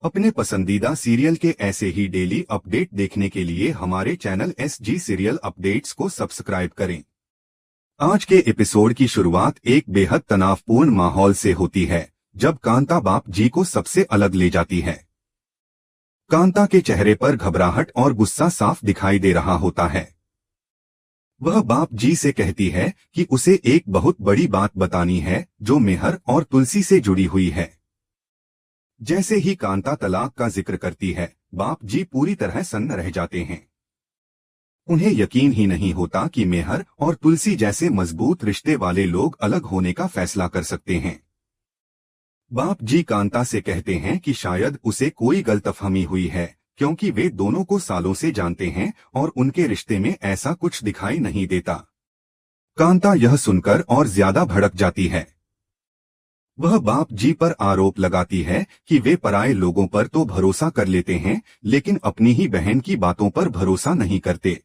अपने पसंदीदा सीरियल के ऐसे ही डेली अपडेट देखने के लिए हमारे चैनल SG सीरियल अपडेट्स को सब्सक्राइब करें। आज के एपिसोड की शुरुआत एक बेहद तनावपूर्ण माहौल से होती है, जब कांता बाप जी को सबसे अलग ले जाती है। कांता के चेहरे पर घबराहट और गुस्सा साफ दिखाई दे रहा होता है। वह बाप जी से कहती है कि उसे एक बहुत बड़ी बात बतानी है, जो मेहर और तुलसी से जुड़ी हुई है। जैसे ही कांता तलाक का जिक्र करती है, बाप जी पूरी तरह सन्न रह जाते हैं। उन्हें यकीन ही नहीं होता कि मेहर और तुलसी जैसे मजबूत रिश्ते वाले लोग अलग होने का फैसला कर सकते हैं। बाप जी कांता से कहते हैं कि शायद उसे कोई गलतफहमी हुई है, क्योंकि वे दोनों को सालों से जानते हैं और उनके रिश्ते में ऐसा कुछ दिखाई नहीं देता। कांता यह सुनकर और ज्यादा भड़क जाती है। वह बाप जी पर आरोप लगाती है कि वे पराये लोगों पर तो भरोसा कर लेते हैं, लेकिन अपनी ही बहन की बातों पर भरोसा नहीं करते।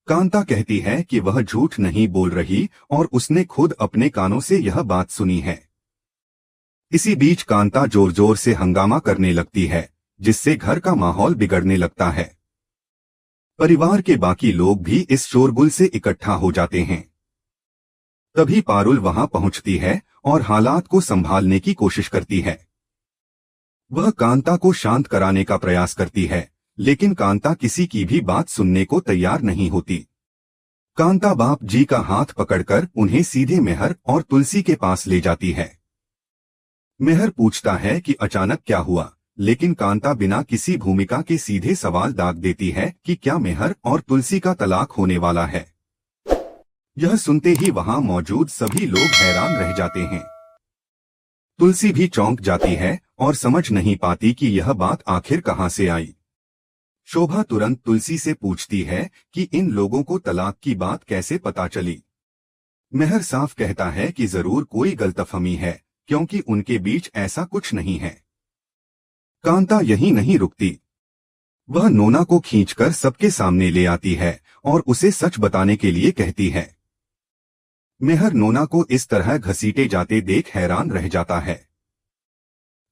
कांता कहती है कि वह झूठ नहीं बोल रही और उसने खुद अपने कानों से यह बात सुनी है। इसी बीच कांता जोर जोर से हंगामा करने लगती है, जिससे घर का माहौल बिगड़ने लगता है। परिवार के बाकी लोग भी इस शोरगुल से इकट्ठा हो जाते हैं। तभी पारुल वहां पहुंचती है और हालात को संभालने की कोशिश करती है। वह कांता को शांत कराने का प्रयास करती है, लेकिन कांता किसी की भी बात सुनने को तैयार नहीं होती। कांता बाप जी का हाथ पकड़कर उन्हें सीधे मेहर और तुलसी के पास ले जाती है। मेहर पूछता है कि अचानक क्या हुआ, लेकिन कांता बिना किसी भूमिका के सीधे सवाल दाग देती है कि क्या मेहर और तुलसी का तलाक होने वाला है। यह सुनते ही वहां मौजूद सभी लोग हैरान रह जाते हैं। तुलसी भी चौंक जाती है और समझ नहीं पाती कि यह बात आखिर कहां से आई। शोभा तुरंत तुलसी से पूछती है कि इन लोगों को तलाक की बात कैसे पता चली। मेहर साफ कहता है कि जरूर कोई गलतफहमी है, क्योंकि उनके बीच ऐसा कुछ नहीं है। कांता यहीं नहीं रुकती। वह नोना को खींचकर सबके सामने ले आती है और उसे सच बताने के लिए कहती है। मेहर नोना को इस तरह घसीटे जाते देख हैरान रह जाता है।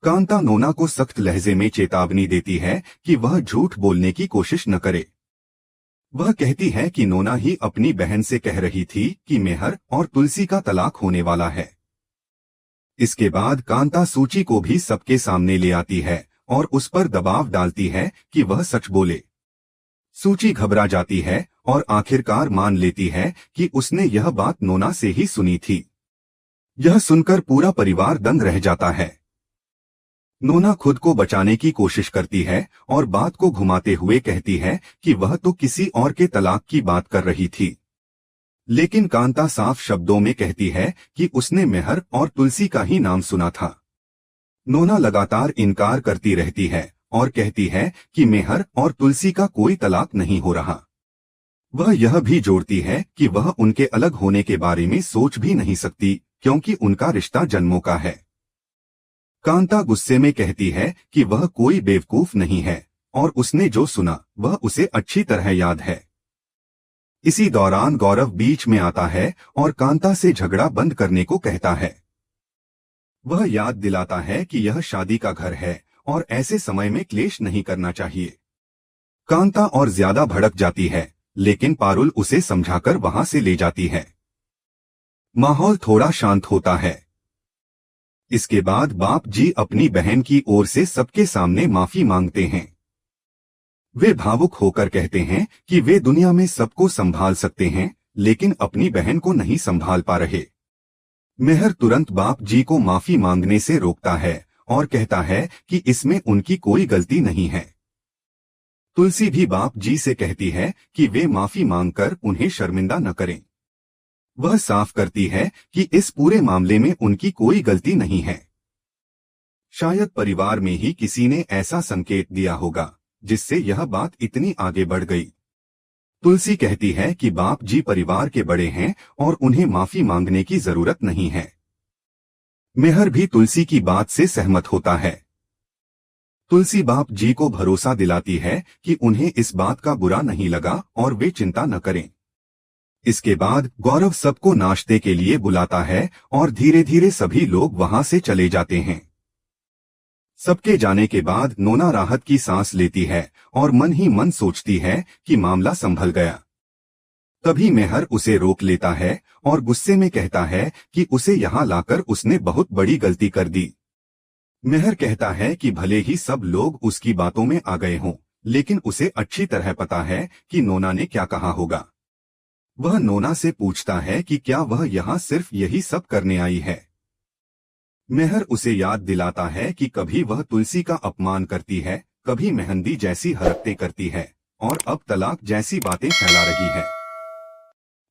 कांता नोना को सख्त लहजे में चेतावनी देती है कि वह झूठ बोलने की कोशिश न करे। वह कहती है कि नोना ही अपनी बहन से कह रही थी कि मेहर और तुलसी का तलाक होने वाला है। इसके बाद कांता सूची को भी सबके सामने ले आती है और उस पर दबाव डालती है कि वह सच बोले। सूची घबरा जाती है और आखिरकार मान लेती है कि उसने यह बात नोना से ही सुनी थी। यह सुनकर पूरा परिवार दंग रह जाता है। नोना खुद को बचाने की कोशिश करती है और बात को घुमाते हुए कहती है कि वह तो किसी और के तलाक की बात कर रही थी। लेकिन कांता साफ शब्दों में कहती है कि उसने मेहर और तुलसी का ही नाम सुना था। नोना लगातार इनकार करती रहती है और कहती है कि मेहर और तुलसी का कोई तलाक नहीं हो रहा। वह यह भी जोड़ती है कि वह उनके अलग होने के बारे में सोच भी नहीं सकती, क्योंकि उनका रिश्ता जन्मों का है। कांता गुस्से में कहती है कि वह कोई बेवकूफ नहीं है और उसने जो सुना वह उसे अच्छी तरह याद है। इसी दौरान गौरव बीच में आता है और कांता से झगड़ा बंद करने को कहता है। वह याद दिलाता है कि यह शादी का घर है और ऐसे समय में क्लेश नहीं करना चाहिए। कांता और ज्यादा भड़क जाती है, लेकिन पारुल उसे समझाकर वहां से ले जाती है। माहौल थोड़ा शांत होता है। इसके बाद बाप जी अपनी बहन की ओर से सबके सामने माफी मांगते हैं। वे भावुक होकर कहते हैं कि वे दुनिया में सबको संभाल सकते हैं, लेकिन अपनी बहन को नहीं संभाल पा रहे। मेहर तुरंत बाप जी को माफी मांगने से रोकता है और कहता है कि इसमें उनकी कोई गलती नहीं है। तुलसी भी बाप जी से कहती है कि वे माफी मांगकर उन्हें शर्मिंदा न करें। वह साफ करती है कि इस पूरे मामले में उनकी कोई गलती नहीं है। शायद परिवार में ही किसी ने ऐसा संकेत दिया होगा, जिससे यह बात इतनी आगे बढ़ गई। तुलसी कहती है कि बाप जी परिवार के बड़े हैं और उन्हें माफी मांगने की जरूरत नहीं है। मेहर भी तुलसी की बात से सहमत होता है। तुलसी बाप जी को भरोसा दिलाती है कि उन्हें इस बात का बुरा नहीं लगा और वे चिंता न करें। इसके बाद गौरव सबको नाश्ते के लिए बुलाता है और धीरे धीरे सभी लोग वहां से चले जाते हैं। सबके जाने के बाद नोना राहत की सांस लेती है और मन ही मन सोचती है कि मामला संभल गया। तभी मेहर उसे रोक लेता है और गुस्से में कहता है कि उसे यहाँ लाकर उसने बहुत बड़ी गलती कर दी। मेहर कहता है कि भले ही सब लोग उसकी बातों में आ गए हों, लेकिन उसे अच्छी तरह पता है कि नोना ने क्या कहा होगा। वह नोना से पूछता है कि क्या वह यहाँ सिर्फ यही सब करने आई है। मेहर उसे याद दिलाता है कि कभी वह तुलसी का अपमान करती है, कभी मेहंदी जैसी हरकतें करती है और अब तलाक जैसी बातें फैला रही है।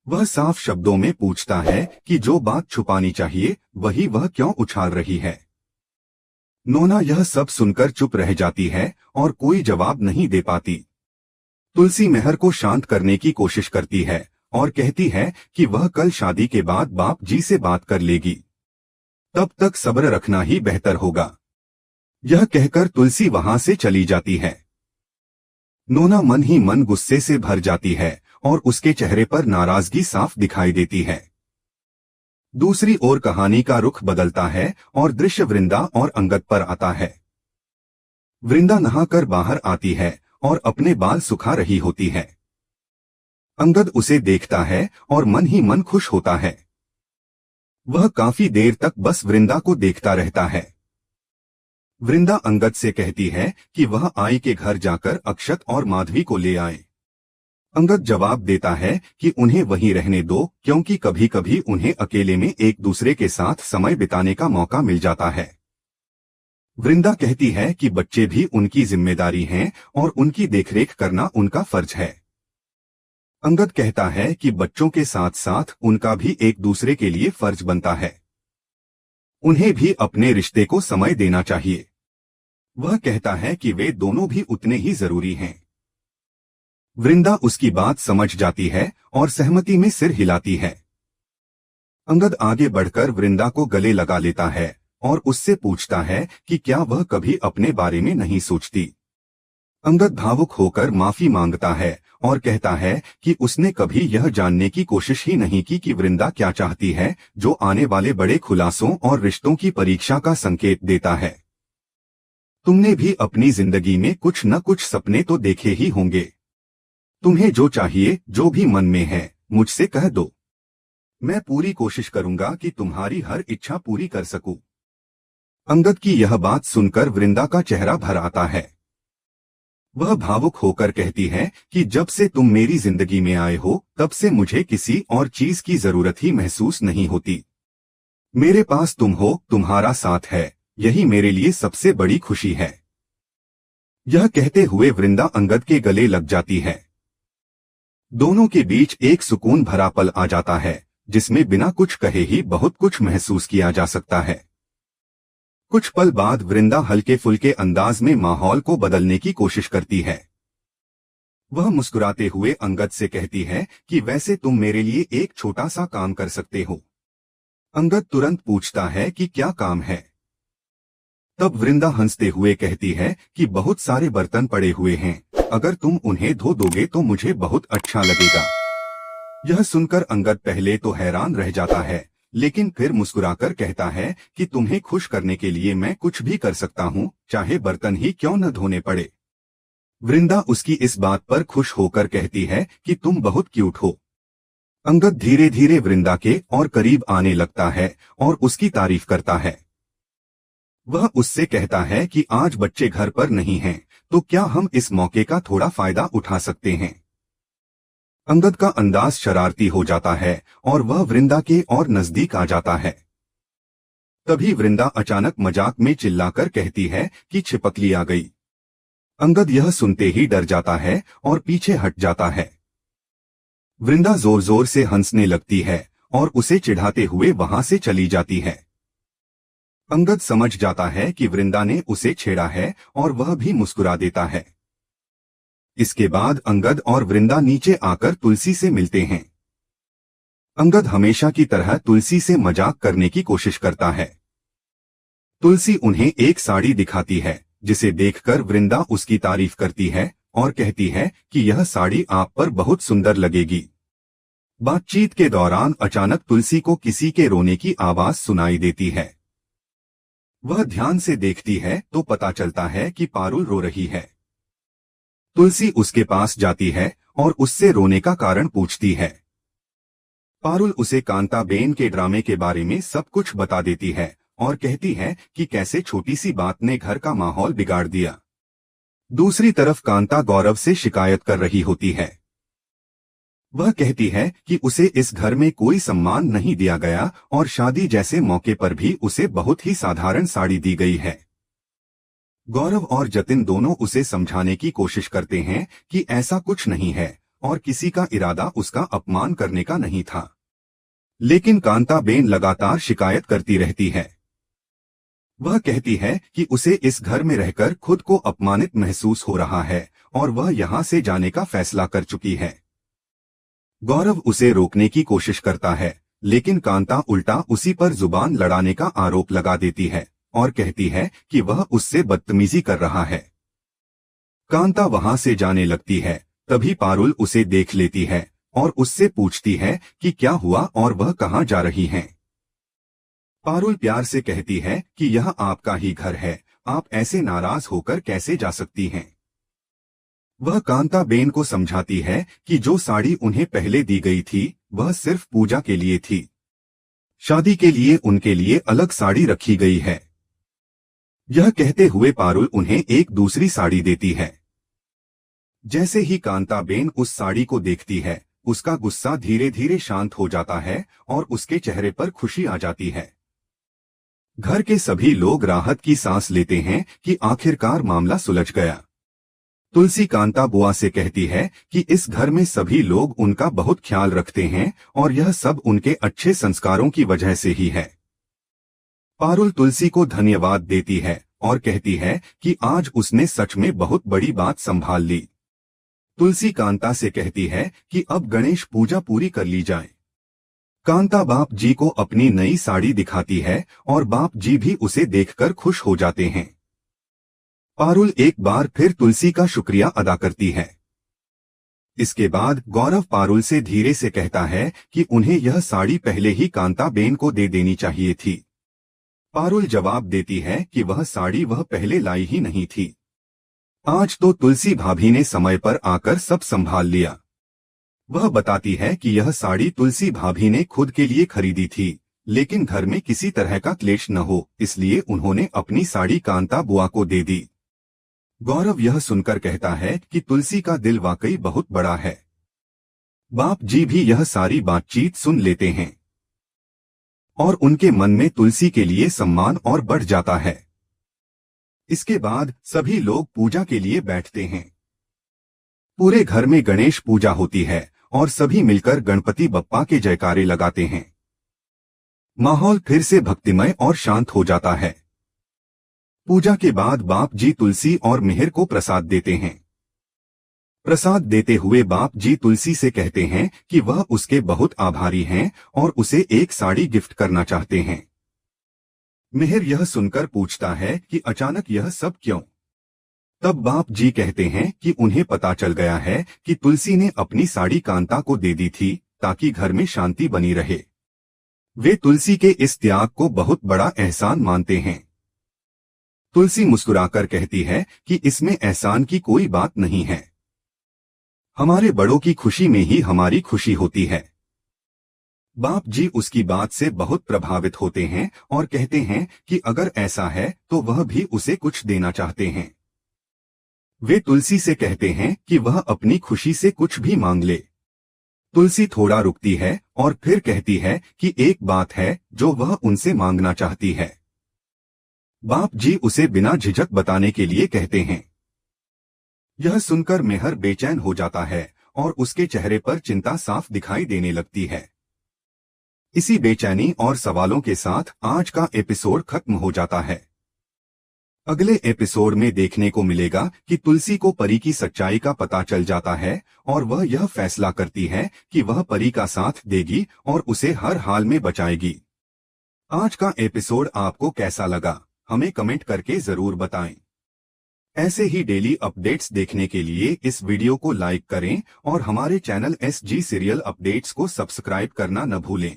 वह साफ शब्दों में पूछता है कि जो बात छुपानी चाहिए वही वह क्यों उछाल रही है। नोना यह सब सुनकर चुप रह जाती है और कोई जवाब नहीं दे पाती। तुलसी मेहर को शांत करने की कोशिश करती है और कहती है कि वह कल शादी के बाद बाप जी से बात कर लेगी, तब तक सब्र रखना ही बेहतर होगा। यह कहकर तुलसी वहां से चली जाती है। नोना मन ही मन गुस्से से भर जाती है और उसके चेहरे पर नाराजगी साफ दिखाई देती है। दूसरी ओर कहानी का रुख बदलता है और दृश्य वृंदा और अंगद पर आता है। वृंदा नहाकर बाहर आती है और अपने बाल सुखा रही होती है। अंगद उसे देखता है और मन ही मन खुश होता है। वह काफी देर तक बस वृंदा को देखता रहता है। वृंदा अंगद से कहती है कि वह आई के घर जाकर अक्षत और माधवी को ले आए। अंगद जवाब देता है कि उन्हें वहीं रहने दो, क्योंकि कभी कभी उन्हें अकेले में एक दूसरे के साथ समय बिताने का मौका मिल जाता है। वृंदा कहती है कि बच्चे भी उनकी जिम्मेदारी हैं और उनकी देखरेख करना उनका फर्ज है। अंगद कहता है कि बच्चों के साथ साथ उनका भी एक दूसरे के लिए फर्ज बनता है। उन्हें भी अपने रिश्ते को समय देना चाहिए। वह कहता है कि वे दोनों भी उतने ही जरूरी हैं। वृंदा उसकी बात समझ जाती है और सहमति में सिर हिलाती है। अंगद आगे बढ़कर वृंदा को गले लगा लेता है और उससे पूछता है कि क्या वह कभी अपने बारे में नहीं सोचती। अंगद भावुक होकर माफी मांगता है और कहता है कि उसने कभी यह जानने की कोशिश ही नहीं की कि वृंदा क्या चाहती है, जो आने वाले बड़े खुलासों और रिश्तों की परीक्षा का संकेत देता है। तुमने भी अपनी जिंदगी में कुछ न कुछ सपने तो देखे ही होंगे। तुम्हें जो चाहिए, जो भी मन में है, मुझसे कह दो। मैं पूरी कोशिश करूंगा कि तुम्हारी हर इच्छा पूरी कर सकूं। अंगद की यह बात सुनकर वृंदा का चेहरा भर आता है। वह भावुक होकर कहती है कि जब से तुम मेरी जिंदगी में आए हो, तब से मुझे किसी और चीज की जरूरत ही महसूस नहीं होती। मेरे पास तुम हो, तुम्हारा साथ है, यही मेरे लिए सबसे बड़ी खुशी है। यह कहते हुए वृंदा अंगद के गले लग जाती है। दोनों के बीच एक सुकून भरा पल आ जाता है, जिसमें बिना कुछ कहे ही बहुत कुछ महसूस किया जा सकता है। कुछ पल बाद वृंदा हल्के फुल्के अंदाज में माहौल को बदलने की कोशिश करती है। वह मुस्कुराते हुए अंगद से कहती है कि वैसे तुम मेरे लिए एक छोटा सा काम कर सकते हो। अंगद तुरंत पूछता है कि क्या काम है। तब वृंदा हंसते हुए कहती है कि बहुत सारे बर्तन पड़े हुए हैं, अगर तुम उन्हें धो दोगे तो मुझे बहुत अच्छा लगेगा। यह सुनकर अंगद पहले तो हैरान रह जाता है, लेकिन फिर मुस्कुराकर कहता है कि तुम्हें खुश करने के लिए मैं कुछ भी कर सकता हूँ, चाहे बर्तन ही क्यों न धोने पड़े। वृंदा उसकी इस बात पर खुश होकर कहती है कि तुम बहुत क्यूट हो। अंगद धीरे धीरे वृंदा के और करीब आने लगता है और उसकी तारीफ करता है। वह उससे कहता है कि आज बच्चे घर पर नहीं हैं, तो क्या हम इस मौके का थोड़ा फायदा उठा सकते हैं। अंगद का अंदाज शरारती हो जाता है और वह वृंदा के और नजदीक आ जाता है। तभी वृंदा अचानक मजाक में चिल्लाकर कहती है कि छिपकली आ गई। अंगद यह सुनते ही डर जाता है और पीछे हट जाता है। वृंदा जोर जोर से हंसने लगती है और उसे चिढ़ाते हुए वहां से चली जाती है। अंगद समझ जाता है कि वृंदा ने उसे छेड़ा है और वह भी मुस्कुरा देता है। इसके बाद अंगद और वृंदा नीचे आकर तुलसी से मिलते हैं। अंगद हमेशा की तरह तुलसी से मजाक करने की कोशिश करता है। तुलसी उन्हें एक साड़ी दिखाती है, जिसे देखकर वृंदा उसकी तारीफ करती है और कहती है कि यह साड़ी आप पर बहुत सुंदर लगेगी। बातचीत के दौरान अचानक तुलसी को किसी के रोने की आवाज सुनाई देती है। वह ध्यान से देखती है तो पता चलता है कि पारुल रो रही है। तुलसी उसके पास जाती है और उससे रोने का कारण पूछती है। पारुल उसे कांताबेन के ड्रामे के बारे में सब कुछ बता देती है और कहती है कि कैसे छोटी सी बात ने घर का माहौल बिगाड़ दिया। दूसरी तरफ कांता गौरव से शिकायत कर रही होती है। वह कहती है कि उसे इस घर में कोई सम्मान नहीं दिया गया और शादी जैसे मौके पर भी उसे बहुत ही साधारण साड़ी दी गई है। गौरव और जतिन दोनों उसे समझाने की कोशिश करते हैं कि ऐसा कुछ नहीं है और किसी का इरादा उसका अपमान करने का नहीं था, लेकिन कांताबेन लगातार शिकायत करती रहती है। वह कहती है कि उसे इस घर में रहकर खुद को अपमानित महसूस हो रहा है और वह यहाँ से जाने का फैसला कर चुकी है। गौरव उसे रोकने की कोशिश करता है, लेकिन कांता उल्टा उसी पर जुबान लड़ाने का आरोप लगा देती है और कहती है कि वह उससे बदतमीजी कर रहा है। कांता वहां से जाने लगती है, तभी पारुल उसे देख लेती है और उससे पूछती है कि क्या हुआ और वह कहाँ जा रही हैं। पारुल प्यार से कहती है कि यह आपका ही घर है, आप ऐसे नाराज होकर कैसे जा सकती हैं। वह कांताबेन को समझाती है कि जो साड़ी उन्हें पहले दी गई थी वह सिर्फ पूजा के लिए थी, शादी के लिए उनके लिए अलग साड़ी रखी गई है। यह कहते हुए पारुल उन्हें एक दूसरी साड़ी देती है। जैसे ही कांताबेन उस साड़ी को देखती है, उसका गुस्सा धीरे धीरे शांत हो जाता है और उसके चेहरे पर खुशी आ जाती है। घर के सभी लोग राहत की सांस लेते हैं कि आखिरकार मामला सुलझ गया। तुलसी कांता बुआ से कहती है कि इस घर में सभी लोग उनका बहुत ख्याल रखते हैं और यह सब उनके अच्छे संस्कारों की वजह से ही है। पारुल तुलसी को धन्यवाद देती है और कहती है कि आज उसने सच में बहुत बड़ी बात संभाल ली। तुलसी कांता से कहती है कि अब गणेश पूजा पूरी कर ली जाए। कांता बाप जी को अपनी नई साड़ी दिखाती है और बाप जी भी उसे देखकर खुश हो जाते हैं। पारुल एक बार फिर तुलसी का शुक्रिया अदा करती है। इसके बाद गौरव पारुल से धीरे से कहता है कि उन्हें यह साड़ी पहले ही कांताबेन को दे देनी चाहिए थी। पारुल जवाब देती है कि वह साड़ी वह पहले लाई ही नहीं थी। आज तो तुलसी भाभी ने समय पर आकर सब संभाल लिया। वह बताती है कि यह साड़ी तुलसी भाभी ने खुद के लिए खरीदी थी, लेकिन घर में किसी तरह का क्लेश न हो इसलिए उन्होंने अपनी साड़ी कांता बुआ को दे दी। गौरव यह सुनकर कहता है कि तुलसी का दिल वाकई बहुत बड़ा है। बाप जी भी यह सारी बातचीत सुन लेते हैं और उनके मन में तुलसी के लिए सम्मान और बढ़ जाता है। इसके बाद सभी लोग पूजा के लिए बैठते हैं। पूरे घर में गणेश पूजा होती है और सभी मिलकर गणपति बप्पा के जयकारे लगाते हैं। माहौल फिर से भक्तिमय और शांत हो जाता है। पूजा के बाद बाप जी तुलसी और मिहिर को प्रसाद देते हैं। प्रसाद देते हुए बाप जी तुलसी से कहते हैं कि वह उसके बहुत आभारी हैं और उसे एक साड़ी गिफ्ट करना चाहते हैं। मिहिर यह सुनकर पूछता है कि अचानक यह सब क्यों। तब बाप जी कहते हैं कि उन्हें पता चल गया है कि तुलसी ने अपनी साड़ी कांता को दे दी थी ताकि घर में शांति बनी रहे। वे तुलसी के इस त्याग को बहुत बड़ा एहसान मानते हैं। तुलसी मुस्कुराकर कहती है कि इसमें एहसान की कोई बात नहीं है। हमारे बड़ों की खुशी में ही हमारी खुशी होती है। बाप जी उसकी बात से बहुत प्रभावित होते हैं और कहते हैं कि अगर ऐसा है तो वह भी उसे कुछ देना चाहते हैं। वे तुलसी से कहते हैं कि वह अपनी खुशी से कुछ भी मांग ले। तुलसी थोड़ा रुकती है और फिर कहती है कि एक बात है जो वह उनसे मांगना चाहती है। बाप जी उसे बिना झिझक बताने के लिए कहते हैं। यह सुनकर मेहर बेचैन हो जाता है और उसके चेहरे पर चिंता साफ दिखाई देने लगती है। इसी बेचैनी और सवालों के साथ आज का एपिसोड खत्म हो जाता है। अगले एपिसोड में देखने को मिलेगा कि तुलसी को परी की सच्चाई का पता चल जाता है और वह यह फैसला करती है कि वह परी का साथ देगी और उसे हर हाल में बचाएगी। आज का एपिसोड आपको कैसा लगा, हमें कमेंट करके जरूर बताएं। ऐसे ही डेली अपडेट्स देखने के लिए इस वीडियो को लाइक करें और हमारे चैनल SG सीरियल अपडेट्स को सब्सक्राइब करना न भूलें।